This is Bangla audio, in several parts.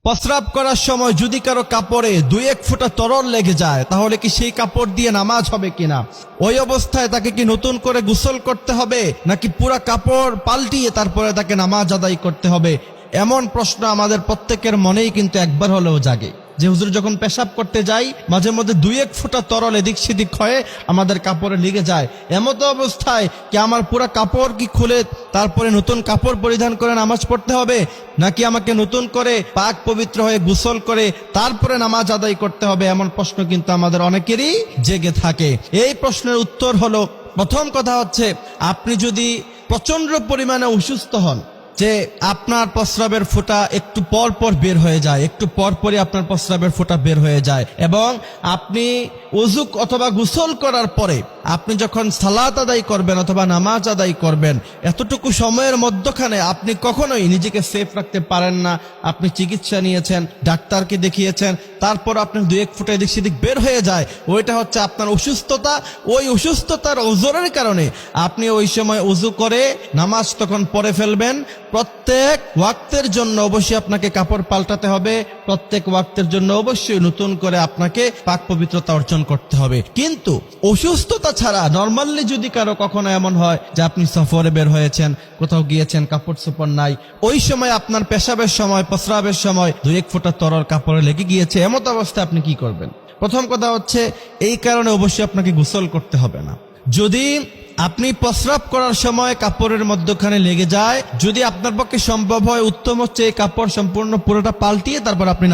প্রস্রাব করার সময় যদি কারো কাপড়ে 2-1 ফোঁটা তরল লেগে যায় তাহলে কি সেই কাপড় দিয়ে নামাজ হবে কিনা? ওই অবস্থায় তাকে কি নতুন করে গোসল করতে হবে নাকি পুরা কাপড় পাল্টিয়ে তারপরে তাকে নামাজ আদায় করতে হবে? এমন প্রশ্ন আমাদের প্রত্যেকের মনেই কিন্তু একবার হলেও জাগে যে হুজুর যখন পেশাব করতে যাই মাঝে মধ্যে 2-1 ফোঁটা তরল এদিক সেদিক হয়ে আমাদের কাপড়ে লেগে যায়। এমতো অবস্থায় কি আমার পুরা কাপড় কি খুলে তারপরে নতুন কাপড় পরিধান করে নামাজ পড়তে হবে নাকি আমাকে নতুন করে পাক পবিত্র হয়ে গোসল করে তারপরে নামাজ আদায় করতে হবে? এমন প্রশ্ন কিন্তু আমাদের অনেকেরই জেগে থাকে। এই প্রশ্নের উত্তর হলো, প্রথম কথা হচ্ছে আপনি যদি প্রচন্ড পরিমাণে অসুস্থ হন, যে আপনার প্রস্রাবের ফোঁটা একটু পর পর বের হয়ে যায়, একটু পর পরই আপনার প্রস্রাবের ফোঁটা বের হয়ে যায়, এবং আপনি ওযু অথবা গোসল করার পরে আপনি যখন সালাত আদায় করবেন অথবা নামাজ আদায় করবেন, এতটুকু সময়ের মধ্যখানে আপনি কখনোই নিজেকে সেফ রাখতে পারেন না। আপনি চিকিৎসা নিয়েছেন, ডাক্তারকে দেখিয়েছেন, তারপর আপনি 2-1 ফোঁটা এদিক সেদিক বের হয়ে যায়, ওইটা হচ্ছে আপনার অসুস্থতা। ওই অসুস্থতার ওজরের কারণে আপনি ওই সময় ওযু করে নামাজ তখন পড়ে ফেলবেন। প্রত্যেক ওয়াক্তের জন্য অবশ্যই আপনাকে কাপড় পাল্টাতে হবে, প্রত্যেক ওয়াক্তের জন্য অবশ্যই নতুন করে আপনাকে পাক পবিত্রতা অর্জন করতে হবে। কিন্তু অসুস্থতা ছাড়া নরমালি যদি কারো কখনো এমন হয় যে আপনি সফরে বের হয়েছেন, কোথাও গিয়েছেন, কাপড় চোপড় নাই, ওই সময় আপনার পেশাবের সময় প্রস্রাবের সময় 2-1 ফোঁটা তরল কাপড়ে লেগে গিয়েছে, এমত অবস্থায় আপনি কি করবেন? প্রথম কথা হচ্ছে এই কারণে অবশ্যই আপনাকে গোসল করতে হবে না। যদি আপনি প্রস্রাব করার সময় কাপড়ের মধ্যখানে লেগে যায়, যদি আপনার পক্ষে সম্ভব হয়, উত্তম হচ্ছে এই কাপড় সম্পূর্ণ পুরোটা পাল্টিয়ে তারপর আপনি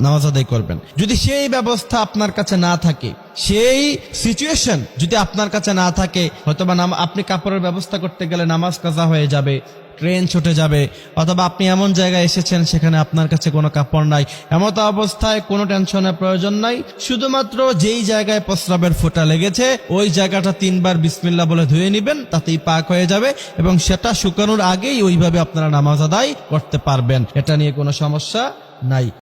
নামাজ আদায় করবেন। যদি সেই ব্যবস্থা আপনার কাছে না থাকে, সেই সিচুয়েশন যদি আপনার কাছে না থাকে, হয়তোবা আপনি কাপড়ের ব্যবস্থা করতে গেলে নামাজ কাজা হয়ে যাবে, ট্রেন ছুটে যাবে, অথবা আপনি এমন জায়গায় এসেছেন সেখানে আপনার কাছে কোনো কাপড় নাই, এমত অবস্থায় কোনো টেনশনের প্রয়োজন নাই। শুধুমাত্র যেই জায়গায় প্রস্রাবের ফোঁটা লেগেছে ওই জায়গাটা 3 বার বিসমিল্লাহ বলে ধুয়ে নেবেন, তাতেই পাক হয়ে যাবে, এবং সেটা শুকানোর আগেই ওইভাবে আপনারা নামাজ আদায় করতে পারবেন। এটা নিয়ে কোনো সমস্যা নাই।